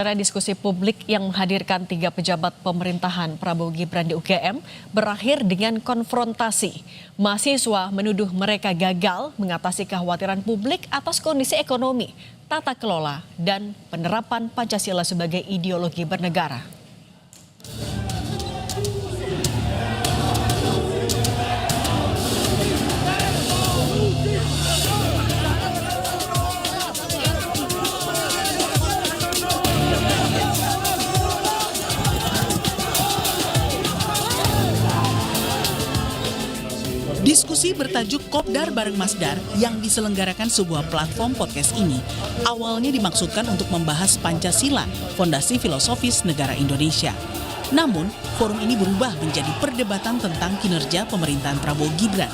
Acara diskusi publik yang menghadirkan 3 pejabat pemerintahan Prabowo Gibran di UGM berakhir dengan konfrontasi. Mahasiswa menuduh mereka gagal mengatasi kekhawatiran publik atas kondisi ekonomi, tata kelola, dan penerapan Pancasila sebagai ideologi bernegara. Diskusi bertajuk Kopdar bareng Masdar yang diselenggarakan sebuah platform podcast ini awalnya dimaksudkan untuk membahas Pancasila, fondasi filosofis negara Indonesia. Namun, forum ini berubah menjadi perdebatan tentang kinerja pemerintahan Prabowo Gibran.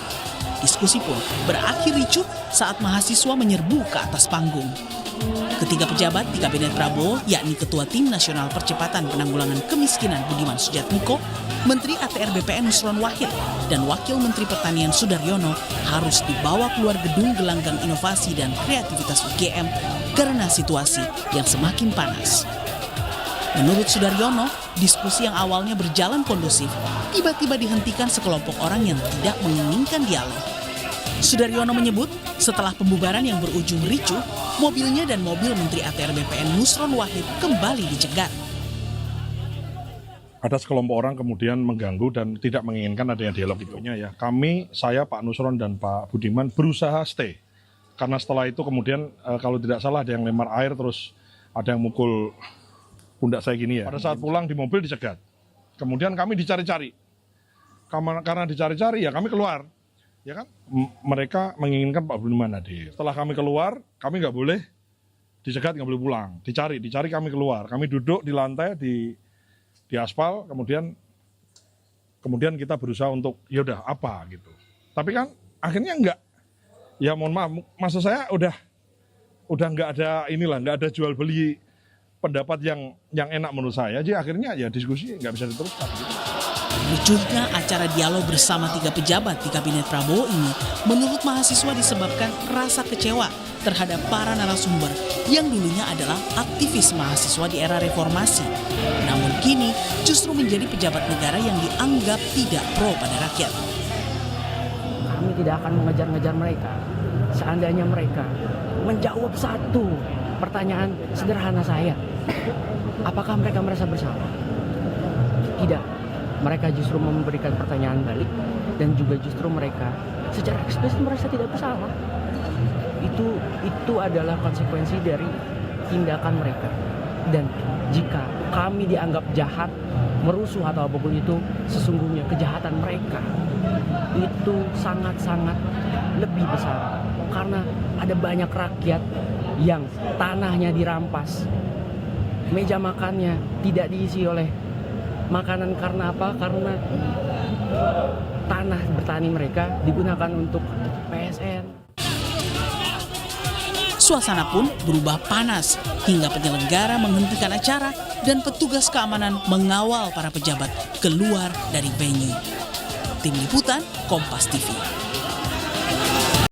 Diskusi pun berakhir ricuh saat mahasiswa menyerbu ke atas panggung. Ketiga pejabat di Kabinet Prabowo, yakni Ketua Tim Nasional Percepatan Penanggulangan Kemiskinan Budiman Sujatmiko, Menteri ATR BPN Nusron Wahid, dan Wakil Menteri Pertanian Sudaryono harus dibawa keluar gedung gelanggang inovasi dan kreativitas UGM karena situasi yang semakin panas. Menurut Sudaryono, diskusi yang awalnya berjalan kondusif tiba-tiba dihentikan sekelompok orang yang tidak menginginkan dialog. Sudaryono menyebut setelah pembubaran yang berujung ricuh, mobilnya dan mobil Menteri ATR BPN Nusron Wahid kembali dicegat. Ada sekelompok orang kemudian mengganggu dan tidak menginginkan adanya dialog itu. Ya, saya, Pak Nusron dan Pak Budiman berusaha stay. Karena setelah itu kemudian kalau tidak salah ada yang lempar air terus ada yang mukul pundak saya gini ya. Pada saat pulang di mobil dicegat. Kemudian kami dicari-cari. Karena dicari-cari ya kami keluar. Ya kan, mereka menginginkan Pak Budiman hadir. Setelah kami keluar, kami nggak boleh dicegat, nggak boleh pulang. Dicari kami keluar. Kami duduk di lantai di aspal, kemudian kita berusaha untuk ya udah apa gitu. Tapi kan akhirnya enggak. Ya mohon maaf, maksud saya udah nggak ada nggak ada jual beli pendapat yang enak menurut saya. Jadi akhirnya ya diskusi nggak bisa diteruskan. Gitu. Ricuhnya acara dialog bersama 3 pejabat di Kabinet Prabowo ini menurut mahasiswa disebabkan rasa kecewa terhadap para narasumber yang dulunya adalah aktivis mahasiswa di era reformasi. Namun kini justru menjadi pejabat negara yang dianggap tidak pro pada rakyat. Kami tidak akan mengejar-ngejar mereka. Seandainya mereka menjawab satu pertanyaan sederhana saya, apakah mereka merasa bersalah? Tidak. Mereka justru memberikan pertanyaan balik dan juga justru mereka secara eksplisit merasa tidak bersalah. Itu adalah konsekuensi dari tindakan mereka. Dan jika kami dianggap jahat, merusuh atau apapun itu, sesungguhnya kejahatan mereka itu sangat-sangat lebih besar. Karena ada banyak rakyat yang tanahnya dirampas, meja makannya tidak diisi oleh makanan karena apa? Karena tanah bertani mereka digunakan untuk PSN. Suasana pun berubah panas hingga penyelenggara menghentikan acara dan petugas keamanan mengawal para pejabat keluar dari venue. Tim Liputan Kompas TV.